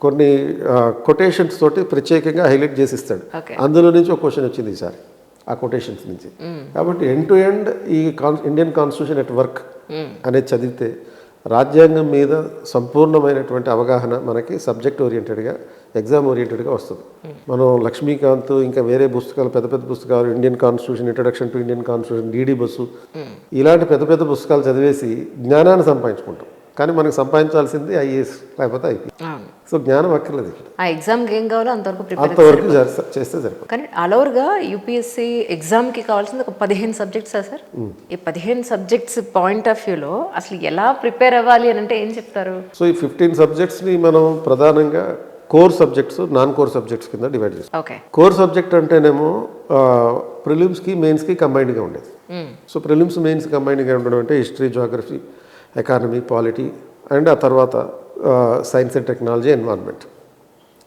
కొన్ని కొటేషన్స్ తోటి ప్రత్యేకంగా హైలైట్ చేసి ఇస్తాడు. అందులో నుంచి ఒక క్వశ్చన్ వచ్చింది ఈసారి ఆ కొటేషన్స్ నుంచి. కాబట్టి ఎండ్ టు ఎండ్ ఈ ఇండియన్ కాన్స్టిట్యూషన్ ఎట్ వర్క్ అనేది చదివితే రాజ్యాంగం మీద సంపూర్ణమైనటువంటి అవగాహన మనకి సబ్జెక్ట్ ఓరియంటెడ్గా, ఎగ్జామ్ ఓరియంటెడ్గా వస్తుంది. మనం లక్ష్మీకాంత్ ఇంకా వేరే పుస్తకాలు, పెద్ద పెద్ద పుస్తకాలు, Indian constitution, introduction to Indian constitution, DD bus, ఇలాంటి పెద్ద పెద్ద పుస్తకాలు చదివేసి జ్ఞానాన్ని సంపాదించుకుంటాం. కానీ మనకు సంపాదించాల్సింది ఐఏఎస్ లేకపోతే ఐపీ. సో జ్ఞానం అక్కర్లేదు. ఆ ఎగ్జామ్కి ఏం కావాలో అంతవరకు చేస్తే సరిపోతుంది. కానీ ఆల్ఓవర్గా యూపీఎస్సీ ఎగ్జామ్కి కావాల్సింది ఒక 15 సబ్జెక్ట్సా సార్? ఈ 15 సబ్జెక్ట్స్ పాయింట్ ఆఫ్ వ్యూలో అసలు ఎలా ప్రిపేర్ అవ్వాలి అని అంటే ఏం చెప్తారు? సో ఈ 15 సబ్జెక్ట్స్ని మనం ప్రధానంగా core subjects, non core subjects కింద డివైడ్ చేస్తాం. కోర్ సబ్జెక్ట్ అంటేనేమో ప్రిలిమ్స్కి మెయిన్స్కి కంబైన్డ్గా ఉండేది. సో ప్రిలిమ్స్ మెయిన్స్ కంబైన్డ్గా ఉండడం అంటే history, geography, economy, polity and ఆ తర్వాత సైన్స్ అండ్ టెక్నాలజీ, ఎన్వైరన్మెంట్.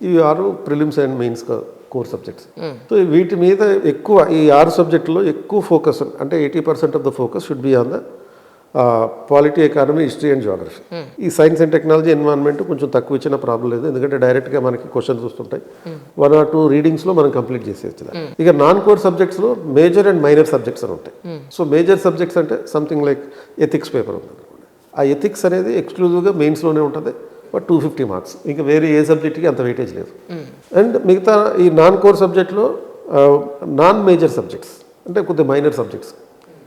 ఇవి 6 prelims and mains core subjects. So వీటి మీద ఎక్కువ, ఈ 6 సబ్జెక్టులో ఎక్కువ ఫోకస్, అంటే 80% of the focus should be on the polity, economy, history and geography. ఈ సైన్స్ అండ్ టెక్నాలజీ, ఎన్వైరన్మెంట్ కొంచెం తక్కువ ఇచ్చిన ప్రాబ్లం లేదు, ఎందుకంటే డైరెక్ట్గా మనకి క్వశ్చన్స్ వస్తుంటాయి. 1 or 2 రీడింగ్స్లో మనం కంప్లీట్ చేసేయచ్చు. ఇక నాన్ కోర్ సబ్జెక్ట్స్లో మేజర్ అండ్ మైనర్ సబ్జెక్ట్స్ అని ఉంటాయి. సో మేజర్ సబ్జెక్ట్స్ అంటే సంథింగ్ లైక్ ఎథిక్స్ పేపర్ ఉంది. ఆ ఎథిక్స్ అనేది ఎక్స్క్లూజివ్గా మెయిన్స్లోనే ఉంటుంది, బట్ 250 మార్క్స్. ఇంకా వేరే ఏ సబ్జెక్ట్కి అంత వెయిటేజ్ లేదు. అండ్ మిగతా ఈ నాన్ కోర్ సబ్జెక్ట్లో నాన్ మేజర్ సబ్జెక్ట్స్ అంటే కొద్దిగా minor subjects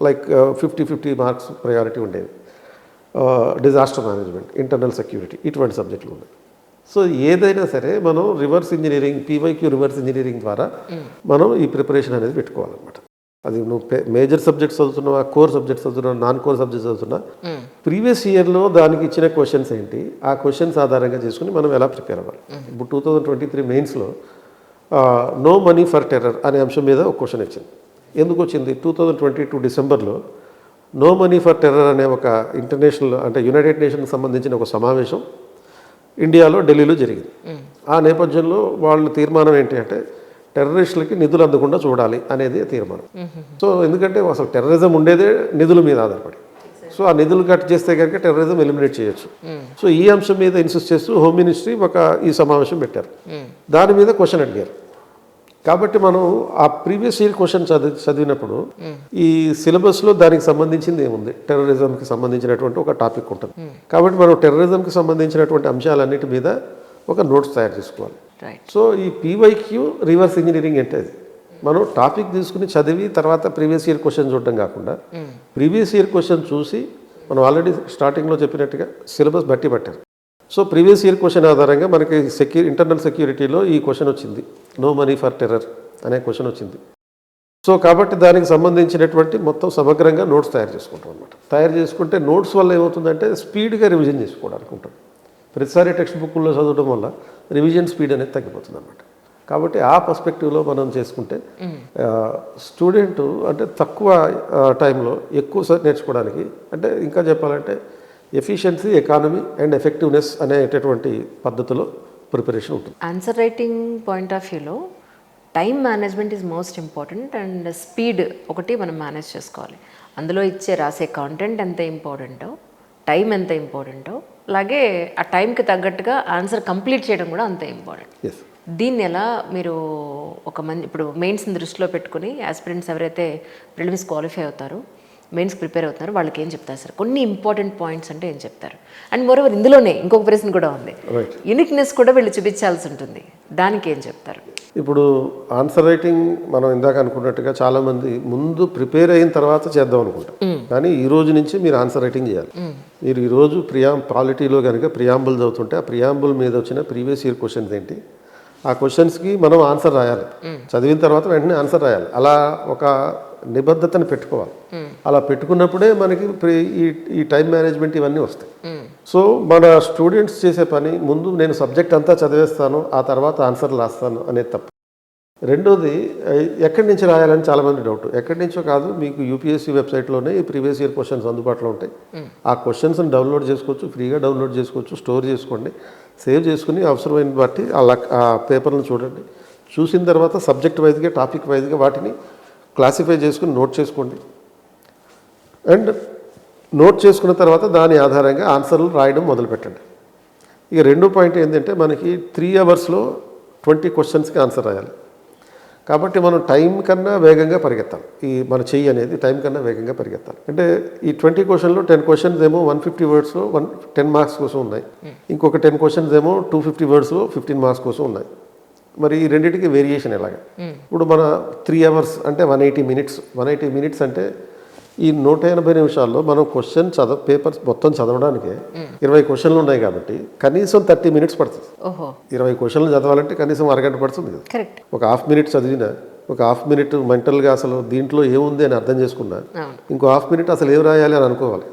like 50 marks priority ఉండేవి. డిజాస్టర్ మేనేజ్మెంట్, ఇంటర్నల్ సెక్యూరిటీ, ఇటువంటి సబ్జెక్టులు ఉన్నాయి. సో ఏదైనా సరే మనం reverse engineering, PYQ reverse engineering ద్వారా మనం ఈ ప్రిపరేషన్ అనేది పెట్టుకోవాలన్నమాట. అది నువ్వు మేజర్ సబ్జెక్ట్స్ చదువుతున్నావా, కోర్ సబ్జెక్ట్స్ చదువుతున్నావా, నాన్ కోర్ సబ్జెక్ట్స్ చదువుతున్నా, ప్రీవియస్ ఇయర్లో దానికి ఇచ్చిన క్వశ్చన్స్ ఏంటి, ఆ క్వశ్చన్స్ ఆధారంగా చేసుకుని మనం ఎలా ప్రిపేర్ అవ్వాలి. ఇప్పుడు 2023 మెయిన్స్లో నో మనీ ఫర్ టెర్రర్ అనే అంశం మీద ఒక క్వశ్చన్ వచ్చింది. ఎందుకు వచ్చింది? 2022 డిసెంబర్లో నో మనీ ఫర్ టెర్రర్ అనే ఒక ఇంటర్నేషనల్, అంటే యునైటెడ్ నేషన్కి సంబంధించిన ఒక సమావేశం ఇండియాలో, ఢిల్లీలో జరిగింది. ఆ నేపథ్యంలో వాళ్ళ తీర్మానం ఏంటి అంటే టెర్రరిస్టులకి నిధులు అందకుండా చూడాలి అనేది తీర్మానం. సో ఎందుకంటే అసలు టెర్రరిజం ఉండేదే నిధుల మీద ఆధారపడి. సో ఆ నిధులు కట్ చేస్తే కనుక టెర్రరిజం ఎలిమినేట్ చేయొచ్చు. సో ఈ అంశం మీద ఇన్సిస్ట్ చేస్తూ హోమ్ మినిస్ట్రీ ఈ సమావేశం పెట్టారు. దాని మీద క్వశ్చన్ అడిగారు. కాబట్టి మనం ఆ ప్రీవియస్ ఇయర్ క్వశ్చన్ చదివినప్పుడు ఈ సిలబస్లో దానికి సంబంధించింది ఏముంది, టెర్రరిజంకి సంబంధించినటువంటి ఒక టాపిక్ ఉంటుంది. కాబట్టి మనం టెర్రరిజంకి సంబంధించినటువంటి అంశాలన్నిటి మీద ఒక నోట్స్ తయారు చేసుకోవాలి. సో ఈ పీవైక్యూ రివర్స్ ఇంజనీరింగ్ అంటే అది మనం టాపిక్ తీసుకుని చదివి తర్వాత ప్రీవియస్ ఇయర్ క్వశ్చన్ చూడడం కాకుండా, ప్రీవియస్ ఇయర్ క్వశ్చన్ చూసి మనం ఆల్రెడీ స్టార్టింగ్లో చెప్పినట్టుగా సిలబస్ బట్టి పట్టారు. సో ప్రీవియస్ ఇయర్ క్వశ్చన్ ఆధారంగా మనకి ఇంటర్నల్ సెక్యూరిటీలో ఈ క్వశ్చన్ వచ్చింది, నో మనీ ఫర్ టెర్రర్ అనే క్వశ్చన్ వచ్చింది. సో కాబట్టి దానికి సంబంధించినటువంటి మొత్తం సమగ్రంగా నోట్స్ తయారు చేసుకుంటాం అనమాట. తయారు చేసుకుంటే నోట్స్ వల్ల ఏమవుతుందంటే స్పీడ్గా రివిజన్ చేసుకోవడానికి ఉంటుంది. ప్రతిసారి టెక్స్ట్ బుక్లో చదవడం వల్ల రివిజన్ స్పీడ్ అనేది తగ్గిపోతుంది అన్నమాట. కాబట్టి ఆ పర్స్పెక్టివ్లో మనం చేసుకుంటే స్టూడెంట్ అంటే తక్కువ టైంలో ఎక్కువ నేర్చుకోవడానికి, అంటే ఇంకా చెప్పాలంటే ఎఫిషియన్సీ, ఎకానమీ అండ్ ఎఫెక్టివ్నెస్ అనేటటువంటి పద్ధతిలో ప్రిపరేషన్ ఉంటుంది. ఆన్సర్ రైటింగ్ పాయింట్ ఆఫ్ వ్యూలో time management is most important and speed ఒకటి మనం మేనేజ్ చేసుకోవాలి. అందులో ఇచ్చే రాసే కాంటెంట్ ఎంత ఇంపార్టెంటో, టైం ఎంత ఇంపార్టెంటో, అలాగే ఆ టైంకి తగ్గట్టుగా ఆన్సర్ కంప్లీట్ చేయడం కూడా అంతే ఇంపార్టెంట్. దీన్ని ఎలా మీరు ఇప్పుడు మెయిన్స్ని దృష్టిలో పెట్టుకుని ఆస్పిరెంట్స్ ఎవరైతే ప్రిలిమ్స్ క్వాలిఫై అవుతారో, మెయిన్స్ ప్రిపేర్ అవుతున్నారో వాళ్ళకి ఏం చెప్తారు సార్? కొన్ని ఇంపార్టెంట్ పాయింట్స్ అంటే ఏం చెప్తారు? అండ్ మోరోవర్ ఇందులోనే ఇంకొక ప్రశ్న కూడా ఉంది, యూనిక్నెస్ కూడా వీళ్ళు చూపించాల్సి ఉంటుంది, దానికి ఏం చెప్తారు? ఇప్పుడు ఆన్సర్ రైటింగ్ మనం ఇందాక అనుకున్నట్టుగా చాలామంది ముందు ప్రిపేర్ అయిన తర్వాత చేద్దాం అనుకుంటాం. కానీ ఈ రోజు నుంచి మీరు ఆన్సర్ రైటింగ్ చేయాలి. మీరు ఈరోజు పాలిటీలో కనుక ప్రియాంబుల్ చదువుతుంటే ఆ ప్రియాంబుల్ మీద వచ్చిన ప్రీవియస్ ఇయర్ క్వశ్చన్స్ ఏంటి, ఆ క్వశ్చన్స్కి మనం ఆన్సర్ రాయాలి. చదివిన తర్వాత వెంటనే ఆన్సర్ రాయాలి. అలా ఒక నిబద్ధతను పెట్టుకోవాలి. అలా పెట్టుకున్నప్పుడే మనకి ఈ టైం మేనేజ్మెంట్ ఇవన్నీ వస్తాయి. సో మన స్టూడెంట్స్ చేసే పని ముందు నేను సబ్జెక్ట్ అంతా చదివేస్తాను, ఆ తర్వాత ఆన్సర్ రాస్తాను అనేది తప్పు. రెండోది ఎక్కడి నుంచి రాయాలని చాలామంది డౌట్. ఎక్కడి నుంచో కాదు, మీకు యూపీఎస్సీ వెబ్సైట్లోనే ఈ ప్రీవియస్ ఇయర్ క్వశ్చన్స్ అందుబాటులో ఉంటాయి. ఆ క్వశ్చన్స్ని డౌన్లోడ్ చేసుకోవచ్చు, ఫ్రీగా డౌన్లోడ్ చేసుకోవచ్చు, స్టోర్ చేసుకోండి, సేవ్ చేసుకుని అవసరమైన బట్టి ఆ పేపర్లను చూడండి. చూసిన తర్వాత సబ్జెక్ట్ వైజ్గా, టాపిక్ వైజ్గా వాటిని క్లాసిఫై చేసుకుని నోట్ చేసుకోండి. అండ్ నోట్ చేసుకున్న తర్వాత దాని ఆధారంగా ఆన్సర్లు రాయడం మొదలుపెట్టండి. ఇక రెండో పాయింట్ ఏంటంటే మనకి 3 అవర్స్లో 20 క్వశ్చన్స్కి ఆన్సర్ రాయాలి. కాబట్టి మనం టైం కన్నా వేగంగా పరిగెత్తాలి. ఈ మన చెయ్యి అనేది టైం కన్నా వేగంగా పరిగెత్తాలి. అంటే ఈ 20 క్వశ్చన్లో 10 క్వశ్చన్స్ ఏమో 150 వర్డ్స్లో 10 మార్క్స్ కోసం ఉన్నాయి. ఇంకొక 10 క్వశ్చన్స్ ఏమో 250 వర్డ్స్లో 15 మార్క్స్ కోసం ఉన్నాయి. మరి ఈ రెండింటికి వేరియేషన్ ఎలాగా? ఇప్పుడు మన 3 అవర్స్ అంటే 180 మినిట్స్. 180 మినిట్స్ అంటే ఈ 180 నిమిషాల్లో మనం క్వశ్చన్ పేపర్స్ మొత్తం చదవడానికి 20 క్వశ్చన్లు ఉన్నాయి కాబట్టి కనీసం 30 మినిట్స్ పడుతుంది. 20 క్వశ్చన్లు చదవాలంటే కనీసం అరగంట పడుతుంది కదా. ఒక హాఫ్ మినిట్ చదివినా, ఒక హాఫ్ మినిట్ మెంటల్గా అసలు దీంట్లో ఏముంది అని అర్థం చేసుకున్నా, ఇంకో హాఫ్ మినిట్ అసలు ఏం రాయాలి అని అనుకోవాలి.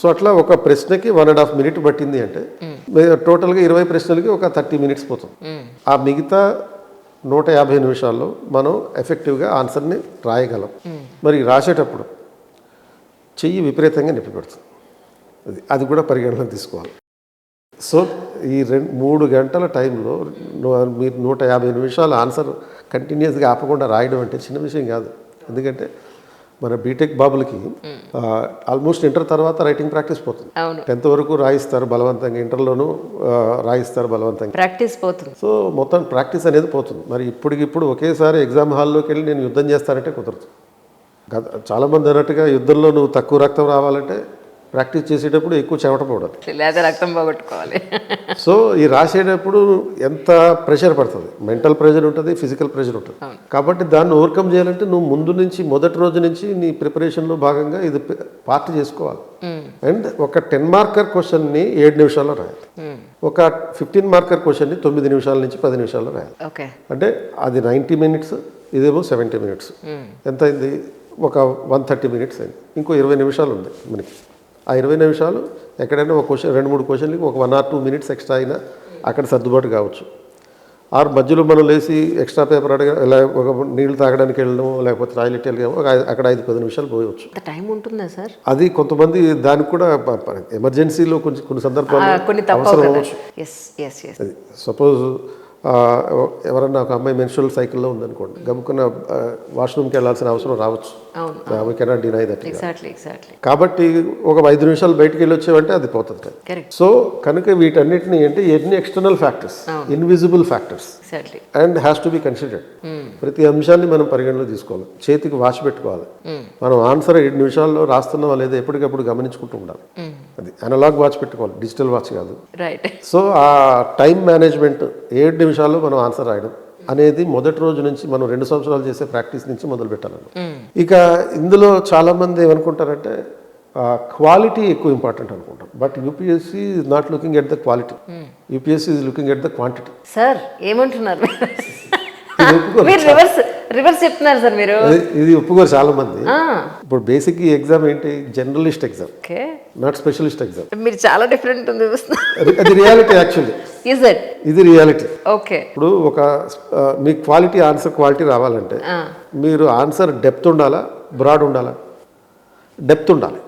సో అట్లా ఒక ప్రశ్నకి 1.5 మినిట్ పట్టింది అంటే టోటల్గా 20 ప్రశ్నలకి ఒక 30 మినిట్స్ పోతుంది. ఆ మిగతా 150 నిమిషాల్లో మనం ఎఫెక్టివ్గా ఆన్సర్ని రాయగలం. మరి రాసేటప్పుడు చెయ్యి విపరీతంగా నొప్పి పెడుతుంది. అది కూడా పరిగణలోకి తీసుకోవాలి. సో ఈ 3 గంటల టైంలో మీరు 150 నిమిషాలు ఆన్సర్ కంటిన్యూస్గా ఆపకుండా రాయడం అంటే చిన్న విషయం కాదు. ఎందుకంటే మన బీటెక్ బాబులకి ఆల్మోస్ట్ ఇంటర్ తర్వాత రైటింగ్ ప్రాక్టీస్ పోతుంది. 10th వరకు రాయిస్తారు బలవంతంగా, ఇంటర్లోనూ రాయిస్తారు బలవంతంగా, ప్రాక్టీస్ పోతుంది. సో మొత్తం ప్రాక్టీస్ అనేది పోతుంది. మరి ఇప్పటికిప్పుడు ఒకేసారి ఎగ్జామ్ హాల్లోకి వెళ్ళి నేను యుద్ధం చేస్తానంటే కుదరదు. చాలామంది అన్నట్టుగా యుద్ధంలో నువ్వు తక్కువ రక్తం రావాలంటే ప్రాక్టీస్ చేసేటప్పుడు ఎక్కువ చెమట పోవడాలి, లేదా రక్తం పోగొట్టుకోవాలి. సో ఈ రాసేటప్పుడు ఎంత ప్రెషర్ పడుతుంది, మెంటల్ ప్రెషర్ ఉంటుంది, ఫిజికల్ ప్రెషర్ ఉంటుంది. కాబట్టి దాన్ని ఓవర్కమ్ చేయాలంటే నువ్వు ముందు నుంచి మొదటి రోజు నుంచి నీ ప్రిపరేషన్లో భాగంగా ఇది పార్ట్ చేసుకోవాలి. అండ్ ఒక 10 మార్కర్ క్వశ్చన్ని 7 నిమిషాల్లో రాయాలి. ఒక 15 మార్కర్ క్వశ్చన్ని 9 నిమిషాల నుంచి 10 నిమిషాల్లో రాయాలి. అంటే అది 90 మినిట్స్, ఇదేమో 70 మినిట్స్. ఎంత అయింది? ఒక 130 మినిట్స్ అయింది. ఇంకో 20 నిమిషాలు ఉంది మనకి. ఆ 20 నిమిషాలు ఎక్కడైనా ఒక క్వశ్చన్ 2-3 క్వశ్చన్లకి ఒక 1 or 2 మినిట్స్ ఎక్స్ట్రా అయినా అక్కడ సర్దుబాటు కావచ్చు. ఆరు మధ్యలో మనం లేచి ఎక్స్ట్రా పేపర్ ఒక నీళ్లు తాగడానికి వెళ్ళడం, లేకపోతే టాయిలెట్ వెళ్ళాము, అక్కడ 5-10 నిమిషాలు పోయవచ్చు. టైం ఉంటుందా సార్? అది కొంతమంది దానికి కూడా ఎమర్జెన్సీలో కొన్ని సందర్భాల్లో అవసరం అవ్వచ్చు. అది సపోజ్ ఎవరన్నా ఒక అమ్మాయి మెన్స్ట్రువల్ సైకిల్లో ఉందనుకోండి, గమ్ముకున్న వాష్రూమ్కి వెళ్ళాల్సిన అవసరం రావచ్చు. We cannot deny that. కాబట్టి ఒక 5 నిమిషాలు బయటకు వెళ్ళి వచ్చేవంటే అది పోతుంది. సో కనుక వీటన్నిటిని అంటే ఎన్ని external factors, invisible factors and has to be considered. ప్రతి అంశాన్ని మనం పరిగణలో తీసుకోవాలి. చేతికి వాచ్ పెట్టుకోవాలి. మనం ఆన్సర్ 7 నిమిషాల్లో రాస్తున్నావా లేదా ఎప్పటికప్పుడు గమనించుకుంటూ ఉండాలి. అది అనలాగ్ వాచ్ పెట్టుకోవాలి, డిజిటల్ వాచ్ కాదు. సో ఆ టైం మేనేజ్మెంట్ 7 నిమిషాల్లో మనం ఆన్సర్ రాయడం అనేది మొదటి రోజు నుంచి మనం 2 సంవత్సరాలు చేసే ప్రాక్టీస్ నుంచి మొదలు పెట్టాలన్న. ఇక ఇందులో చాలా మంది ఏమనుకుంటారంటే క్వాలిటీ ఎక్కువ ఇంపార్టెంట్ అనుకుంటాం. But UPSC is not looking at the quality, UPSC is looking at the quantity. Sir ఏమంటున్నారు? రివర్స్ చెప్తున్నారు సార్ మీరు. ఇది ఒప్పుకోరు చాలా మంది. ఇప్పుడు బేసిక్ ఈ ఎగ్జామ్ ఏంటి? Journalist exam, not specialist exam. మీరు చాలా డిఫరెంట్ ఉంది. అది రియాలిటీ యాక్చువల్లీ. ఇది రియాలిటీ. ఇప్పుడు ఒక మీ క్వాలిటీ ఆన్సర్ క్వాలిటీ రావాలంటే మీరు ఆన్సర్ డెప్త్ ఉండాలా, బ్రాడ్ ఉండాలా? డెప్త్ ఉండాలి.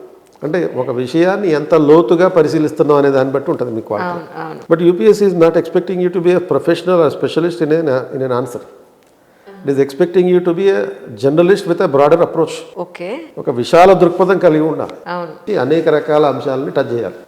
అంటే ఒక విషయాన్ని ఎంత లోతుగా పరిశీలిస్తున్నాం అనే దాన్ని బట్టి ఉంటుంది మీ quality. But UPSC is not expecting you to be a professional or specialist in an answer. It is expecting you to be a journalist with a broader approach. ఒక విశాల దృక్పథం కలిగి ఉండాలి, అనేక రకాల అంశాలని టచ్ చేయాలి.